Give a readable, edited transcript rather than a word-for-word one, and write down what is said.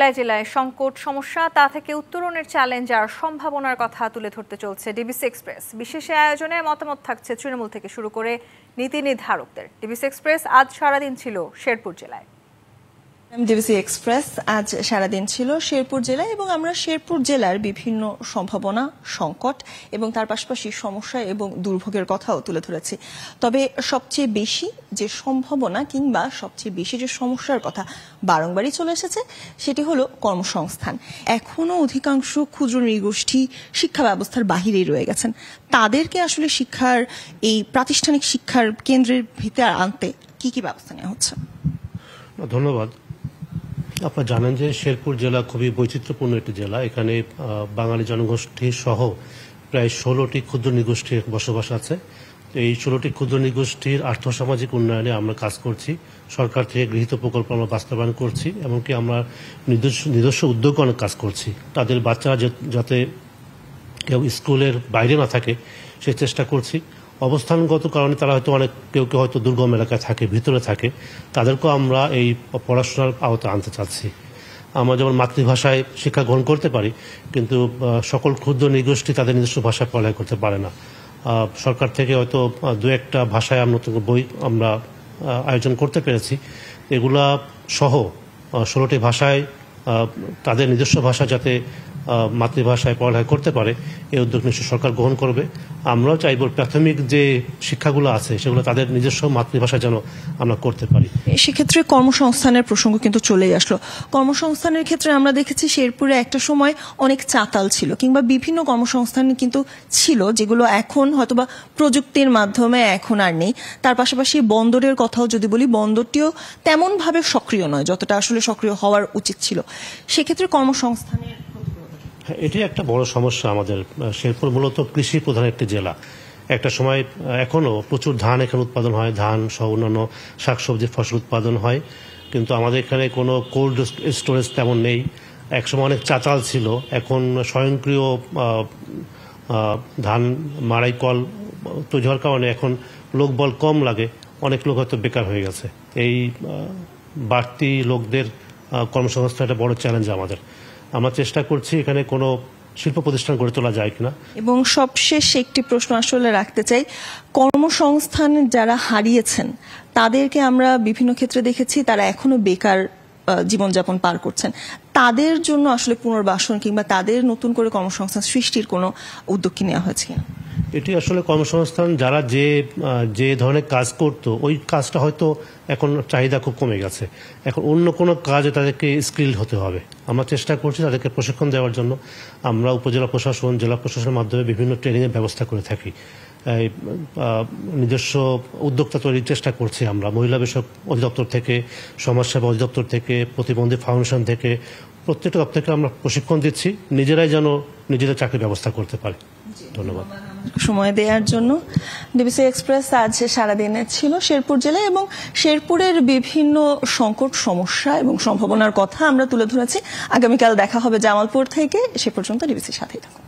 জেলায় জেলায় সংকট সমস্যা তা থেকে উত্তরণের চ্যালেঞ্জ আর সম্ভাবনার কথা তুলে ধরতে চলছে ডিবিসি এক্সপ্রেস। বিশেষ আয়োজনে মতামত থাকছে তৃণমূল থেকে শুরু করে নীতি নির্ধারকদের। ডিবিসি এক্সপ্রেস আজ সারাদিন ছিল শেরপুর জেলায়। ডিবিসি এক্সপ্রেস আজ সারাদিন ছিল শেরপুর জেলায় এবং আমরা শেরপুর জেলার বিভিন্ন সম্ভাবনা, সংকট এবং তার পাশাপাশি সমস্যা এবং দুর্ভোগের কথাও তুলে ধরেছি। তবে সবচেয়ে বেশি যে সম্ভাবনা কিংবা সবচেয়ে বেশি যে সমস্যার কথা বারংবারই চলে এসেছে সেটি হলো কর্মসংস্থান। এখনো অধিকাংশ ক্ষুদ্র নৃগোষ্ঠী শিক্ষা ব্যবস্থার বাহিরেই রয়ে গেছেন। তাদেরকে আসলে শিক্ষার এই প্রাতিষ্ঠানিক শিক্ষার কেন্দ্রের ভিতরে আনতে কি কি ব্যবস্থা নেওয়া হচ্ছে? ধন্যবাদ। আপনারা জানেন যে শেরপুর জেলা খুবই বৈচিত্র্যপূর্ণ একটি জেলা। এখানে বাঙালি জনগোষ্ঠী সহ প্রায় 16টি ক্ষুদ্র নৃগোষ্ঠীর বসবাস আছে। এই 16টি ক্ষুদ্র নৃগোষ্ঠীর আর্থসামাজিক উন্নয়নে আমরা কাজ করছি। সরকার থেকে গৃহীত প্রকল্প আমরা বাস্তবায়ন করছি, এমনকি আমরা নিজস্ব উদ্যোগে অনেক কাজ করছি। তাদের বাচ্চারা যাতে কেউ স্কুলের বাইরে না থাকে সেই চেষ্টা করছি। অবস্থানগত কারণে তারা হয়তো কেউ হয়তো দুর্গম এলাকায় থাকে, ভিতরে থাকে, তাদেরকেও আমরা এই পড়াশোনার আওতায় আনতে চাচ্ছি। আমরা যেমন মাতৃভাষায় শিক্ষা গ্রহণ করতে পারি, কিন্তু সকল ক্ষুদ্র নৃগোষ্ঠী তাদের নিজস্ব ভাষায় পড়ালেখা করতে পারে না। সরকার থেকে হয়তো দু একটা ভাষায় নতুন বই আমরা আয়োজন করতে পেরেছি। এগুলা সহ 16টি ভাষায় তাদের নিজস্ব ভাষা যাতে মাতৃভাষায় পড়ালেখা করতে পারে এই উদ্যোগ নিশ্চয় সরকার গ্রহণ করবে। আমরাও চাইব প্রাথমিক যে শিক্ষাগুলো আছে সেগুলো তাদের নিজস্ব মাতৃভাষায় যেন আমরা করতে পারি। সেক্ষেত্রে কর্মসংস্থানের প্রসঙ্গ কিন্তু চলেই আসলো। কর্মসংস্থানের ক্ষেত্রে আমরা দেখেছি শেরপুরে একটা সময় অনেক চাতাল ছিল কিংবা বিভিন্ন কর্মসংস্থান কিন্তু ছিল যেগুলো এখন হয়তোবা প্রযুক্তির মাধ্যমে এখন আর নেই। তার পাশাপাশি বন্দরের কথাও যদি বলি, বন্দরটিও তেমন ভাবে সক্রিয় নয় যতটা আসলে সক্রিয় হওয়ার উচিত ছিল। সেক্ষেত্রে কর্মসংস্থানের এটি একটা বড় সমস্যা। আমাদের শেরপুর মূলত কৃষি প্রধান একটি জেলা। একটা সময় এখনো প্রচুর ধান এখানে উৎপাদন হয়, ধান সহ অন্যান্য শাকসবজির ফসল উৎপাদন হয়, কিন্তু আমাদের এখানে কোনো কোল্ড স্টোরেজ তেমন নেই। একসময় অনেক চাতাল ছিল, এখন স্বয়ংক্রিয় ধান মাড়াই কল তৈরি হওয়ার কারণে এখন লোকবল কম লাগে, অনেক লোক হয়তো বেকার হয়ে গেছে। এই বাড়তি লোকদের কর্মসংস্থান একটা বড় চ্যালেঞ্জ আমাদের। আমরা চেষ্টা করছি এখানে কোনো শিল্প প্রতিষ্ঠান গড়ে তোলা যায় কিনা। এবং সবশেষ একটি প্রশ্ন আসলে রাখতে চাই, কর্মসংস্থান যারা হারিয়েছেন তাদেরকে আমরা বিভিন্ন ক্ষেত্রে দেখেছি তারা এখনো বেকার জীবনযাপন পার করছেন। তাদের জন্য আসলে পুনর্বাসন কিংবা তাদের নতুন করে কর্মসংস্থান সৃষ্টির কোনো উদ্যোগ কি নেওয়া হয়েছে? এটি আসলে কর্মসংস্থান যারা যে ধরনের কাজ করতো ওই কাজটা হয়তো এখন চাহিদা খুব কমে গেছে। এখন অন্য কোনো কাজে তাদেরকে স্কিলড হতে হবে। আমরা চেষ্টা করছি তাদেরকে প্রশিক্ষণ দেওয়ার জন্য। আমরা উপজেলা প্রশাসন, জেলা প্রশাসনের মাধ্যমে বিভিন্ন ট্রেনিংয়ের ব্যবস্থা করে থাকি। নিজস্ব উদ্যোক্তা তৈরির চেষ্টা করছি আমরা। মহিলা বিষয়ক অধিদপ্তর থেকে, সমাজসেবা অধিদপ্তর থেকে, প্রতিবন্ধী ফাউন্ডেশন থেকে, প্রত্যেকটা দপ্তরকে আমরা প্রশিক্ষণ দিচ্ছি নিজেরাই যেন নিজেদের চাকরির ব্যবস্থা করতে পারে। ধন্যবাদ সময় দেওয়ার জন্য। ডিবিসি এক্সপ্রেস আজ সারাদিনে ছিল শেরপুর জেলায় এবং শেরপুরের বিভিন্ন সংকট, সমস্যা এবং সম্ভাবনার কথা আমরা তুলে ধরেছি। আগামীকাল দেখা হবে জামালপুর থেকে। সে পর্যন্ত ডিবিসির সাথেই থাকুন।